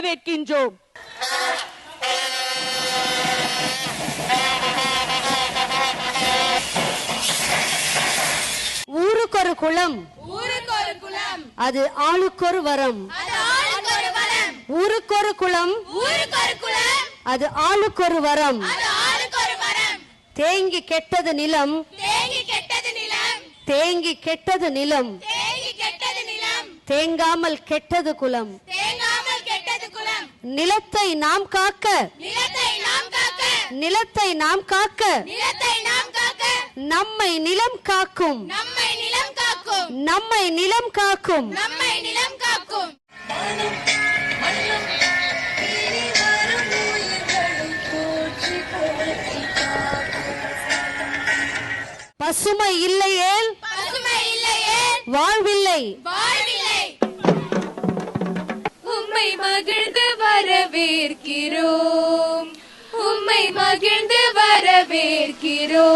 வரவேற்கின்றோம். ஊருக்கொரு குளம், அது ஆளுக்கொரு வரம். ஊருக்கொரு குளம், அது ஆளுக்கொரு வரம். தேங்கி கெட்டது நிலம், தேங்கி கெட்டது நிலம், தேங்காமல் கெட்டது குலம். நிலத்தை நாம் காக்க, நிலத்தை நாம் காக்க, நம்மை நிலம் காக்கும், நம்மை நிலம் காக்கும். பசுமை இல்லையேல் வாழ்வில்லை. உம்மை மகிழ்ந்து வரவேற்கிறோம், உம்மை மகிழ்ந்து வரவேற்கிறோம்.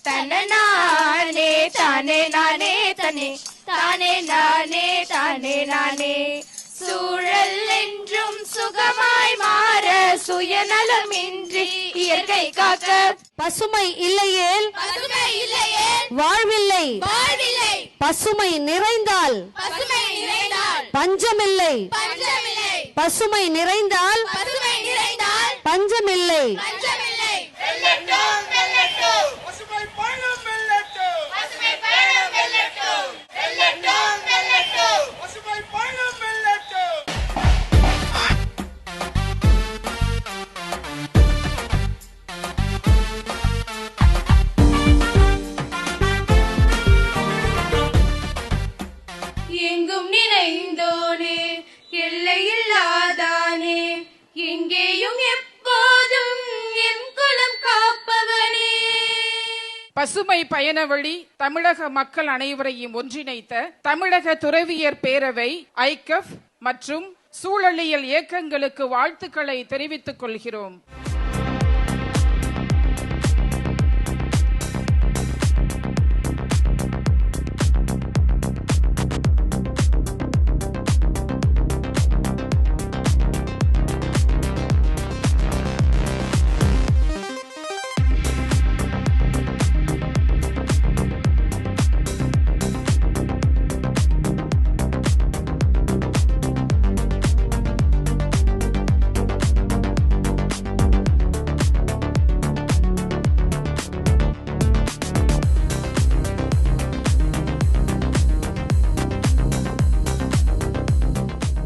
தனே தானே நானே தனே தானே நானே தானே நானே. சூழல் என்றும் சுகமாய் மாற சுயநலமின்றி இயற்கை காக்க. பசுமை இல்லையேல் வாழ்வில்லை. பசுமை நிறைந்தால் பஞ்சமில்லை. பசுமை நிறைந்தால் பஞ்சமில்லை. எங்கும் நிறைந்தோனே, எல்லையில்லாதானே, எங்கேயும் எப்போதும் எம் குலம் காப்பவனே. பசுமை பயணவழி தமிழக மக்கள் அனைவரையும் ஒன்றிணைத்த தமிழக துறவியர் பேரவை, ஐகப் மற்றும் சூழலியல் இயக்கங்களுக்கு வாழ்த்துக்களை தெரிவித்துக் கொள்கிறோம்.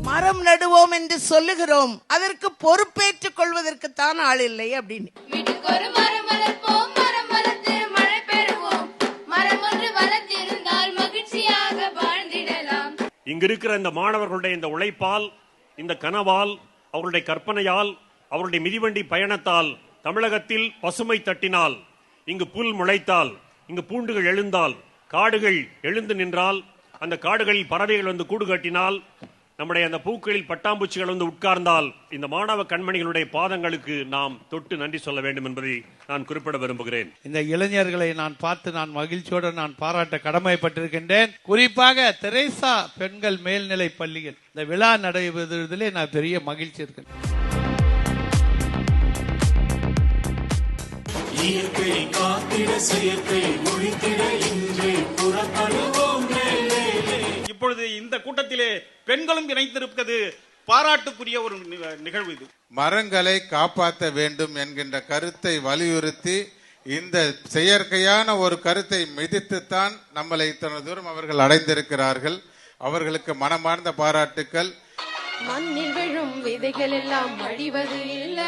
மரம் நடுவோம் என்று சொல்லுகிறோம், அதற்கு பொறுப்பேற்றுக் கொள்வதற்கு தான் ஆள் இல்லை அப்படின்னு. இங்க இருக்கிற இந்த மாணவர்களுடைய இந்த உழைப்பால், இந்த கனவால், அவர்களுடைய கற்பனையால், அவருடைய மிதிவண்டி பயணத்தால் தமிழகத்தில் பசுமை தட்டினால், இங்கு புல் முளைத்தால், இங்கு பூண்டுகள் எழுந்தால், காடுகள் எழுந்து நின்றால், அந்த காடுகளில் பறவைகள் வந்து கூடு கட்டினால், நம்முடைய அந்த பூக்களில் பட்டாம்பூச்சிகள் வந்து உட்கார்ந்தால், இந்த மாணவ கண்மணிகளுடைய பாதங்களுக்கு நாம் தொட்டு நன்றி சொல்ல வேண்டும் என்பதை நான் குறிப்பிட விரும்புகிறேன். இந்த இளைஞர்களை நான் பார்த்து நான் மகிழ்ச்சியோடு நான் பாராட்ட கடமைப்பட்டிருக்கின்றேன். குறிப்பாக தெரேசா பெண்கள் மேல்நிலை பள்ளிகள் இந்த விழா நடைபெறுவதிலே நான் பெரிய மகிழ்ச்சி இருக்கேன். இயற்கை காத்திட செயற்கை ஒழித்திட இன்றே புறப்படுவோம். இப்பொழுது இந்த கூட்டத்திலே பெண்களும் இணைந்திருப்பது பாராட்டுக்குரிய ஒரு நிகழ்வு. இது மரங்களை காப்பாற்ற வேண்டும் என்கின்ற கருத்தை வலியுறுத்தி இந்த செயற்கையான ஒரு கருத்தை மிதித்துத்தான் நம்மளை இத்தனை தூரம் அவர்கள் அடைந்திருக்கிறார்கள். அவர்களுக்கு மனமார்ந்த பாராட்டுக்கள். மண்ணில் விழும் விதைகள் எல்லாம் அழிவது இல்ல,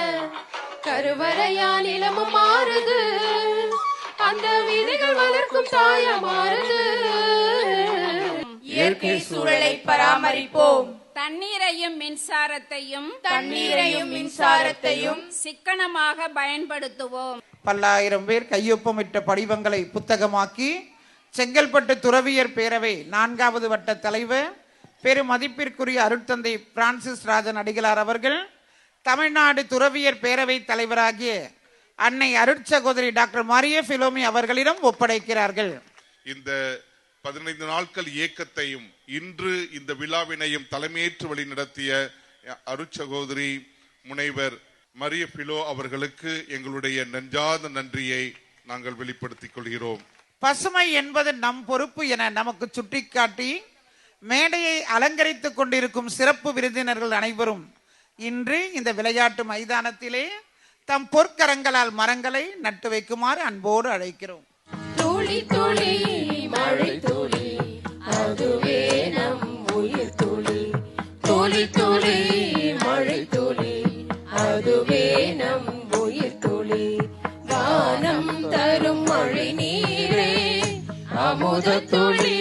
கருவறையால் இளமும் மாறுது, அந்த விதைகள் வளர்க்கும் தாய மாறுது. இயற்கை சூழலை பராமரிப்போம். தண்ணீரையும் மின்சாரத்தையும் சிக்கனமாக பயன்படுத்துவோம். பல்லாயிரம் பேர் கையொப்பமிட்ட படிவங்களை புத்தகமாக்கி செங்கல்பட்டு துறவியர் பேரவை 4வது வட்ட தலைவர் பெரும் மதிப்பிற்குரிய அருட்தந்தை பிரான்சிஸ் ராஜன் அடிகளார் அவர்கள் தமிழ்நாடு துறவியர் பேரவை தலைவராகிய அன்னை அருட்சகோதரி டாக்டர் மரிய பிலோமி அவர்களிடம் ஒப்படைக்கிறார்கள். இந்த 15 நாட்கள் இயக்கத்தையும் இன்று இந்த விழாவினையும் தலைமையேற்று வழி நடத்திய அருட்சகோதரி முனைவர் மரிய பிலோ அவர்களுக்கு எங்களுடைய நெஞ்சார்ந்த நன்றியை நாங்கள் வெளிப்படுத்திக் கொள்கிறோம். பசுமை என்பது நம் பொறுப்பு என நமக்கு சுட்டிக்காட்டி மேடையை அலங்கரித்துக் கொண்டிருக்கும் சிறப்பு விருந்தினர்கள் அனைவரும் இன்று இந்த விளையாட்டு மைதானத்திலே தம் பொற்கரங்களால் மரங்களை நட்டு வைக்குமாறு அன்போடு அழைக்கிறோம். துளி துளி மழை துளி அதுவே நம் உயிர் துளி. துளி துளி மழை துளி அதுவே நம் உயிர் துளி. வானம் தரும் மழை நீரே அமுத துளி.